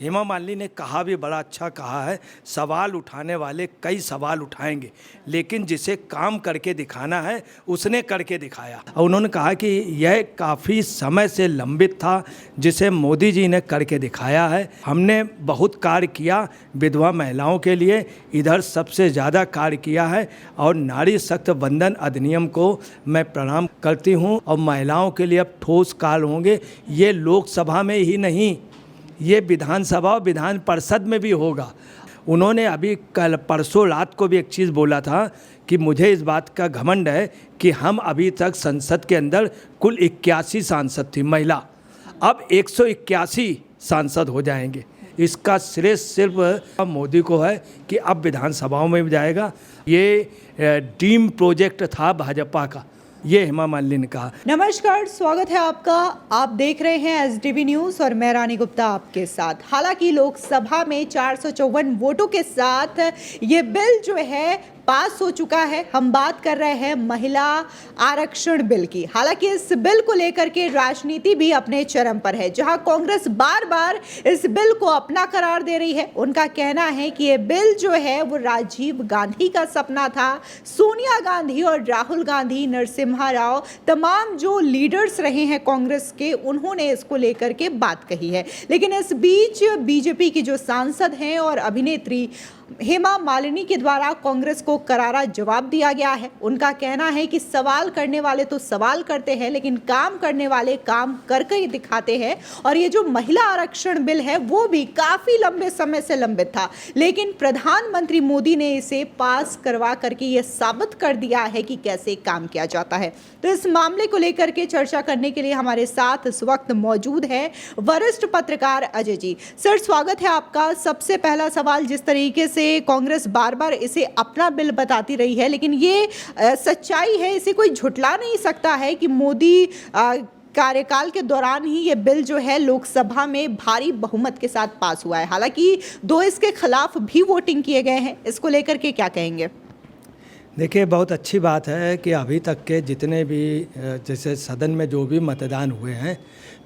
हेमा मालिनी ने कहा भी बड़ा अच्छा कहा है, सवाल उठाने वाले कई सवाल उठाएंगे, लेकिन जिसे काम करके दिखाना है उसने करके दिखाया। और उन्होंने कहा कि यह काफ़ी समय से लंबित था, जिसे मोदी जी ने करके दिखाया है। हमने बहुत कार्य किया विधवा महिलाओं के लिए, इधर सबसे ज़्यादा कार्य किया है। और नारी शक्ति वंदन अधिनियम को मैं प्रणाम करती हूँ। और महिलाओं के लिए अब ठोस कार्य होंगे, ये लोकसभा में ही नहीं, ये विधानसभा और विधान परिषद में भी होगा। उन्होंने अभी कल परसों रात को भी एक चीज़ बोला था कि मुझे इस बात का घमंड है कि हम अभी तक संसद के अंदर कुल 81 सांसद थी महिला, अब 181 सांसद हो जाएंगे। इसका श्रेय सिर्फ मोदी को है कि अब विधानसभाओं में भी जाएगा। ये ड्रीम प्रोजेक्ट था भाजपा का, ये हेमा मालिनी ने कहा। नमस्कार, स्वागत है आपका। आप देख रहे हैं एसडीवी न्यूज और मैं रानी गुप्ता आपके साथ। हालांकि लोकसभा में 454 वोटों के साथ ये बिल जो है पास हो चुका है। हम बात कर रहे हैं महिला आरक्षण बिल की। हालांकि इस बिल को लेकर के राजनीति भी अपने चरम पर है, जहां कांग्रेस बार बार इस बिल को अपना करार दे रही है। उनका कहना है कि ये बिल जो है वो राजीव गांधी का सपना था। सोनिया गांधी और राहुल गांधी, नरसिम्हा राव, तमाम जो लीडर्स रहे हैं कांग्रेस के, उन्होंने इसको लेकर के बात कही है। लेकिन इस बीच बीजेपी की जो सांसद हैं और अभिनेत्री हेमा मालिनी के द्वारा कांग्रेस को करारा जवाब दिया गया है। उनका कहना है कि सवाल करने वाले तो सवाल करते हैं, लेकिन काम करने वाले काम करके ही दिखाते हैं। और ये जो महिला आरक्षण बिल है वो भी काफी लंबे समय से लंबित था, लेकिन प्रधानमंत्री मोदी ने इसे पास करवा करके ये साबित कर दिया है कि कैसे काम किया जाता है। तो इस मामले को लेकर के चर्चा करने के लिए हमारे साथ इस वक्त मौजूद है वरिष्ठ पत्रकार अजय जी। सर, स्वागत है आपका। सबसे पहला सवाल, जिस तरीके से कांग्रेस बार बार इसे अपना बिल बताती रही है, लेकिन ये सच्चाई है, इसे कोई झुठला नहीं सकता है कि मोदी कार्यकाल के दौरान ही ये बिल जो है लोकसभा में भारी बहुमत के साथ पास हुआ है। हालांकि 2 इसके खिलाफ भी वोटिंग किए गए हैं। इसको लेकर के क्या कहेंगे? देखिए, बहुत अच्छी बात है कि अभी तक के जितने भी जैसे सदन में जो भी मतदान हुए हैं,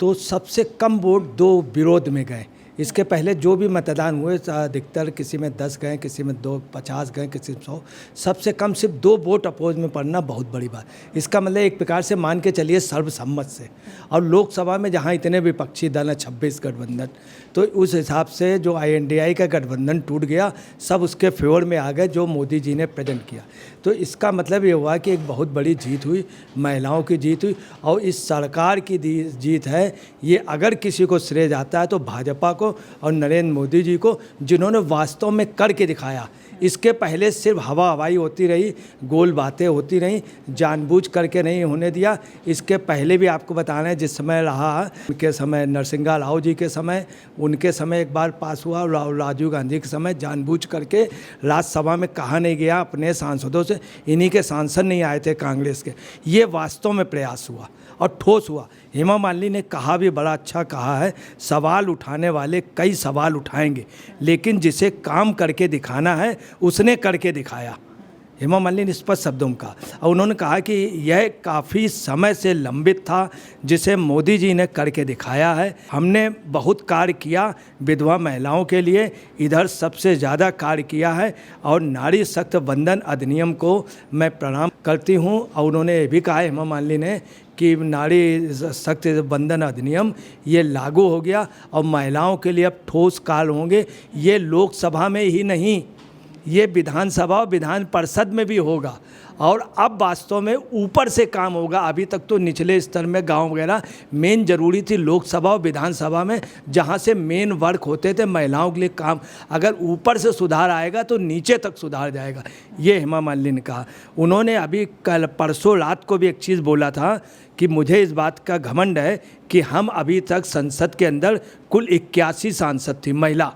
तो सबसे कम वोट 2 विरोध में गए। इसके पहले जो भी मतदान हुए अधिकतर किसी में 10 गए, किसी में 50 गए, किसी में 100, सबसे कम सिर्फ 2 वोट अपोज में पड़ना बहुत बड़ी बात। इसका मतलब एक प्रकार से मान के चलिए सर्वसम्मत से। और लोकसभा में जहां इतने विपक्षी दल हैं, 26 गठबंधन, तो उस हिसाब से जो INDI का गठबंधन टूट गया, सब उसके फेवर में आ गए जो मोदी जी ने प्रेजेंट किया। तो इसका मतलब ये हुआ कि एक बहुत बड़ी जीत हुई, महिलाओं की जीत हुई। और इस सरकार की जीत है। ये अगर किसी को श्रेय जाता है तो भाजपा को और नरेंद्र मोदी जी को, जिन्होंने वास्तव में करके दिखाया। इसके पहले सिर्फ हवा हवाई होती रही, गोल बातें होती रहीं, जानबूझ करके नहीं होने दिया। इसके पहले भी आपको बताना है, जिस समय रहा उनके समय, नरसिम्हा राव जी के समय, उनके समय एक बार पास हुआ, राजीव गांधी के समय जानबूझ करके राज्यसभा में कहा नहीं गया अपने सांसदों से, इन्हीं के सांसद नहीं आए थे कांग्रेस के। ये वास्तव में प्रयास हुआ और ठोस हुआ। हेमा मालिनी ने कहा भी बड़ा अच्छा कहा है, सवाल उठाने वाले कई सवाल उठाएंगे, लेकिन जिसे काम करके दिखाना है उसने करके दिखाया। हेमा मालिनी ने स्पष्ट शब्दों में कहा। और उन्होंने कहा कि यह काफ़ी समय से लंबित था, जिसे मोदी जी ने करके दिखाया है। हमने बहुत कार्य किया विधवा महिलाओं के लिए, इधर सबसे ज़्यादा कार्य किया है। और नारी शक्ति वंदन अधिनियम को मैं प्रणाम करती हूँ। और उन्होंने ये भी कहा, हेमा मालिनी ने, कि नारी शक्ति वंदन अधिनियम ये लागू हो गया और महिलाओं के लिए अब ठोस कार्य होंगे। ये लोकसभा में ही नहीं, ये विधानसभा और विधान परिषद में भी होगा। और अब वास्तव में ऊपर से काम होगा। अभी तक तो निचले स्तर में गांव वगैरह मेन ज़रूरी थी लोकसभा और विधानसभा में, जहां से मेन वर्क होते थे महिलाओं के लिए काम। अगर ऊपर से सुधार आएगा तो नीचे तक सुधार जाएगा, ये हेमा मालिनी ने कहा। उन्होंने अभी कल परसों रात को भी एक चीज़ बोला था कि मुझे इस बात का घमंड है कि हम अभी तक संसद के अंदर कुल 81 सांसद थी महिला,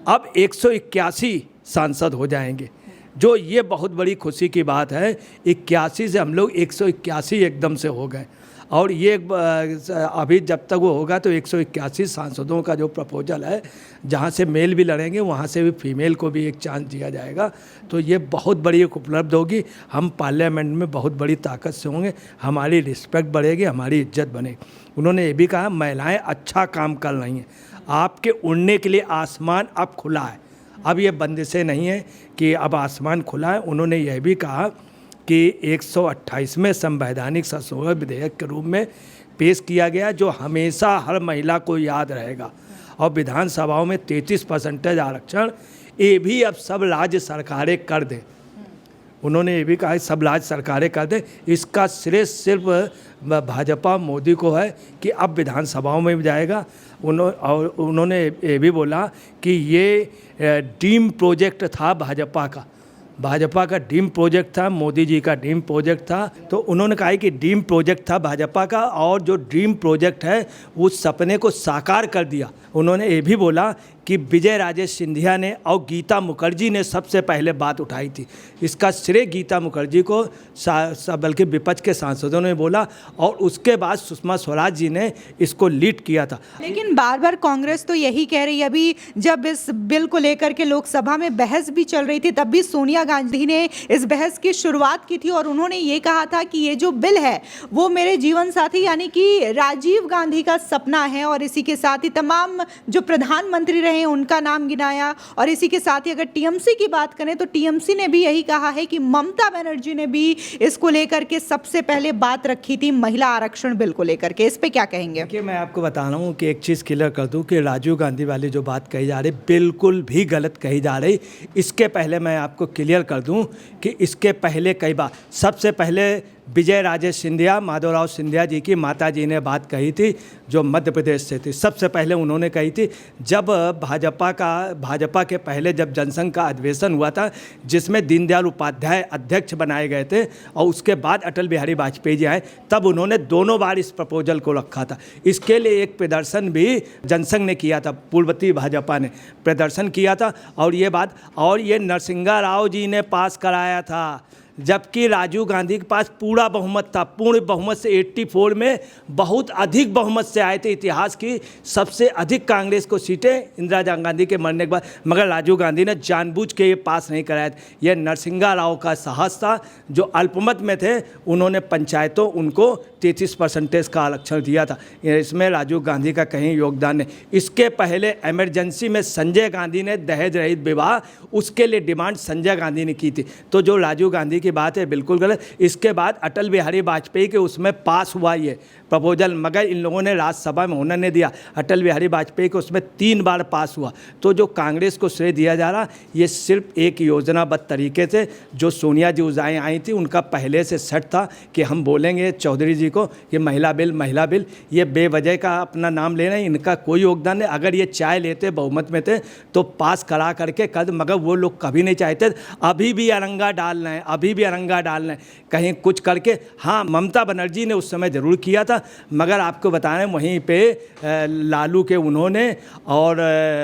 अब 181 सांसद हो जाएंगे, जो ये बहुत बड़ी खुशी की बात है। 81 से हम लोग 181 एकदम से हो गए। और ये अभी जब तक वो होगा तो 181 सांसदों का जो प्रपोजल है, जहाँ से मेल भी लड़ेंगे वहाँ से भी फीमेल को भी एक चांस दिया जाएगा। तो ये बहुत बड़ी एक उपलब्धि होगी। हम पार्लियामेंट में बहुत बड़ी ताकत से होंगे, हमारी रिस्पेक्ट बढ़ेगी, हमारी इज्जत बनेगी। उन्होंने ये भी कहा महिलाएं अच्छा काम कर रही हैं। आपके उड़ने के लिए आसमान अब खुला है। अब ये बंदिशें नहीं है कि अब आसमान खुला है। उन्होंने यह भी कहा कि 128वें संवैधानिक संशोधन विधेयक के रूप में पेश किया गया, जो हमेशा हर महिला को याद रहेगा। और विधानसभाओं में 33% आरक्षण, ये भी अब सब राज्य सरकारें कर दें। उन्होंने ये भी कहा कि सब राज्य सरकारें कर दें। इसका श्रेय सिर्फ भाजपा मोदी को है कि अब विधानसभाओं में भी जाएगा। उन्होंने ये भी बोला कि ये ड्रीम प्रोजेक्ट था भाजपा का ड्रीम प्रोजेक्ट था, मोदी जी का ड्रीम प्रोजेक्ट था। तो उन्होंने कहा कि ड्रीम प्रोजेक्ट था भाजपा का, और जो ड्रीम प्रोजेक्ट है उस सपने को साकार कर दिया। उन्होंने ये भी बोला कि विजय राजेश सिंधिया ने और गीता मुखर्जी ने सबसे पहले बात उठाई थी। इसका श्रेय गीता मुखर्जी को बल्कि विपक्ष के सांसदों ने बोला, और उसके बाद सुषमा स्वराज जी ने इसको लीड किया था। लेकिन बार बार कांग्रेस तो यही कह रही है। अभी जब इस बिल को लेकर के लोकसभा में बहस भी चल रही थी, तब भी सोनिया गांधी ने इस बहस की शुरुआत की थी और उन्होंने ये कहा था कि ये जो बिल है वो मेरे जीवन साथी यानी कि राजीव गांधी का सपना है। और इसी के साथ ही तमाम जो प्रधानमंत्री रहे उनका नाम गिनाया। और इसी के साथ ही अगर टीएमसी की बात करें तो टीएमसी ने भी यही कहा है कि ममता बनर्जी ने भी इसको लेकर के सबसे पहले बात रखी थी महिला आरक्षण बिल को लेकर के। इस पे क्या कहेंगे? देखिए, मैं आपको बता रहा हूँ कि एक चीज़ क्लियर कर दूँ कि राजीव गांधी वाली जो बात कही जा रही बिल्कुल भी गलत कही जा रही। इसके पहले मैं आपको क्लियर कर दूँ कि इसके पहले कई बार, सबसे पहले विजय राजेश सिंधिया, माधवराव सिंधिया जी की माता जी ने बात कही थी, जो मध्य प्रदेश से थी। सबसे पहले उन्होंने कही थी जब भाजपा के पहले जब जनसंघ का अधिवेशन हुआ था, जिसमें दीनदयाल उपाध्याय अध्यक्ष बनाए गए थे और उसके बाद अटल बिहारी वाजपेयी जी आए, तब उन्होंने दोनों बार इस प्रपोजल को रखा था। इसके लिए एक प्रदर्शन भी जनसंघ ने किया था, पूर्ववर्ती भाजपा ने प्रदर्शन किया था। और ये नरसिंहा राव जी ने पास कराया था, जबकि राजीव गांधी के पास पूरा बहुमत था। पूर्ण बहुमत से 84 में बहुत अधिक बहुमत से आए थे। इतिहास की सबसे अधिक कांग्रेस को सीटें इंदिरा गांधी के मरने के बाद, मगर राजीव गांधी ने जानबूझ के ये पास नहीं कराया था। यह नरसिंहा राव का साहस था, जो अल्पमत में थे। उन्होंने पंचायतों उनको 33% का आरक्षण दिया था। इसमें राजीव गांधी का कहीं योगदान नहीं। इसके पहले इमरजेंसी में संजय गांधी ने दहेज रहित विवाह, उसके लिए डिमांड संजय गांधी ने की थी। तो जो राजीव गांधी की बात है बिल्कुल गलत। इसके बाद अटल बिहारी वाजपेयी के उसमें पास हुआ ये प्रपोजल, मगर इन लोगों ने राज्यसभा में होने नहीं दिया। अटल बिहारी वाजपेयी को उसमें 3 बार पास हुआ। तो जो कांग्रेस को श्रेय दिया जा रहा, ये सिर्फ एक योजनाबद्ध तरीके से जो सोनिया जी उजाएँ आई थी, उनका पहले से सेट था कि हम बोलेंगे चौधरी जी को कि महिला बिल, ये बेवजह का अपना नाम लेना, इनका कोई योगदान नहीं। अगर ये चाय लेते, बहुमत में थे, तो पास करा करके कर, मगर वो लोग कभी नहीं चाहते। अभी भी अरंगा डालना है, कहीं कुछ करके। हाँ, ममता बनर्जी ने उस समय ज़रूर किया था, मगर आपको बता रहे हैं वहीं पे लालू के उन्होंने और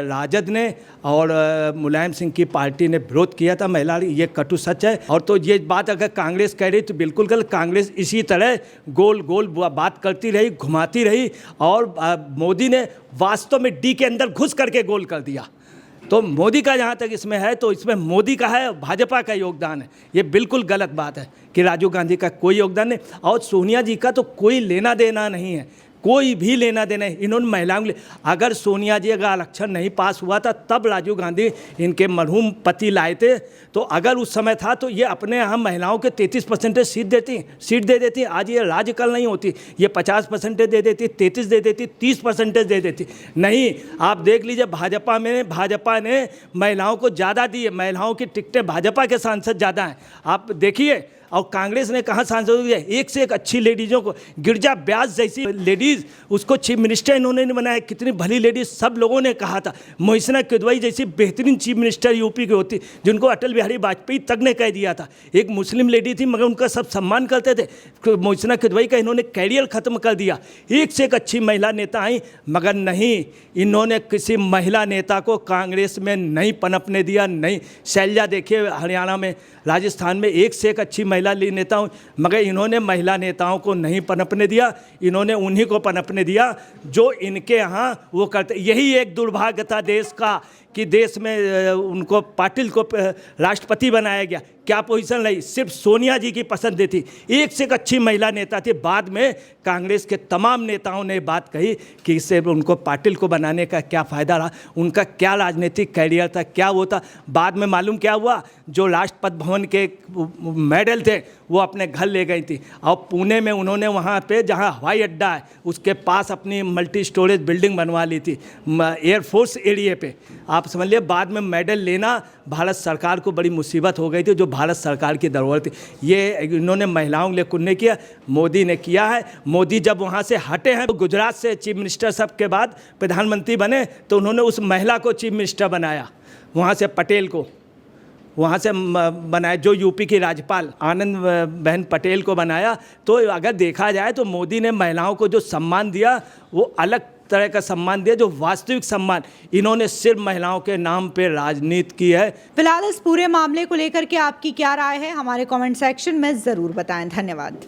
राजद ने और मुलायम सिंह की पार्टी ने विरोध किया था महिला। ये कटु सच है। और तो ये बात अगर कांग्रेस कह रही तो बिल्कुल गलत। कांग्रेस इसी तरह गोल गोल बात करती रही, घुमाती रही, और मोदी ने वास्तव में डी के अंदर घुस करके गोल कर दिया। तो मोदी का जहाँ तक इसमें है, तो इसमें मोदी का है, भाजपा का योगदान है। ये बिल्कुल गलत बात है कि राजीव गांधी का कोई योगदान नहीं, और सोनिया जी का तो कोई लेना देना नहीं है, कोई भी लेना देना है। इन्होंने महिलाओं के लिए, अगर सोनिया जी का आरक्षण नहीं पास हुआ था तब राजीव गांधी इनके मरहूम पति लाए थे, तो अगर उस समय था तो ये अपने यहाँ महिलाओं के 33% सीट दे देती। आज ये राज्य कल नहीं होती, ये 50% दे देती, 33 दे देती, 30% दे देती। नहीं, आप देख लीजिए भाजपा ने महिलाओं को ज़्यादा दी है। महिलाओं की टिकटें भाजपा के सांसद ज़्यादा हैं, आप देखिए। और कांग्रेस ने कहाँ सांसदों दिया, एक से एक अच्छी लेडीज़ों को, गिरजा व्यास जैसी लेडीज़, उसको चीफ मिनिस्टर इन्होंने नहीं बनाया। कितनी भली लेडीज़, सब लोगों ने कहा था। मोहसिना किदवई जैसी बेहतरीन चीफ मिनिस्टर यूपी की होती, जिनको अटल बिहारी वाजपेयी तक ने कह दिया था। एक मुस्लिम लेडी थी, मगर उनका सब सम्मान करते थे। मोहसिना किदवई का इन्होंने कैरियर ख़त्म कर दिया। एक से एक अच्छी महिला नेता आई, मगर नहीं, इन्होंने किसी महिला नेता को कांग्रेस में नहीं पनपने दिया। नहीं, शैलजा देखिए हरियाणा में, राजस्थान में एक से एक अच्छी महिला नेता हूँ, मगर इन्होंने महिला नेताओं को नहीं पनपने दिया। इन्होंने उन्हीं को पनपने दिया जो इनके यहाँ वो करते। यही एक दुर्भाग्य था देश का कि देश में उनको पाटिल को राष्ट्रपति बनाया गया। क्या पोजीशन रही, सिर्फ सोनिया जी की पसंद थी, एक से एक अच्छी महिला नेता थी। बाद में कांग्रेस के तमाम नेताओं ने बात कही कि इससे उनको पाटिल को बनाने का क्या फ़ायदा रहा, उनका क्या राजनीतिक कैरियर था, क्या वो था। बाद में मालूम क्या हुआ, जो राष्ट्रपति भवन के मेडल थे वो अपने घर ले गई थी, और पुणे में उन्होंने वहाँ पे जहाँ हवाई अड्डा है उसके पास अपनी मल्टी स्टोरेज बिल्डिंग बनवा ली थी एयरफोर्स एरिया पे। आप समझ लिए, बाद में मेडल लेना भारत सरकार को बड़ी मुसीबत हो गई थी, जो भारत सरकार की ज़रूरत थी। ये इन्होंने महिलाओं के लिए कुछ नहीं किया, मोदी ने किया है। मोदी जब वहाँ से हटे हैं, तो गुजरात से चीफ मिनिस्टर सब के बाद प्रधानमंत्री बने, तो उन्होंने उस महिला को चीफ मिनिस्टर बनाया, वहाँ से पटेल को वहाँ से बनाया, जो यूपी की राज्यपाल आनंद बहन पटेल को बनाया। तो अगर देखा जाए तो मोदी ने महिलाओं को जो सम्मान दिया वो अलग तरह का सम्मान दिया, जो वास्तविक सम्मान इन्होंने सिर्फ महिलाओं के नाम पे राजनीति की है। फिलहाल इस पूरे मामले को लेकर के आपकी क्या राय है, हमारे कमेंट सेक्शन में ज़रूर बताएं। धन्यवाद।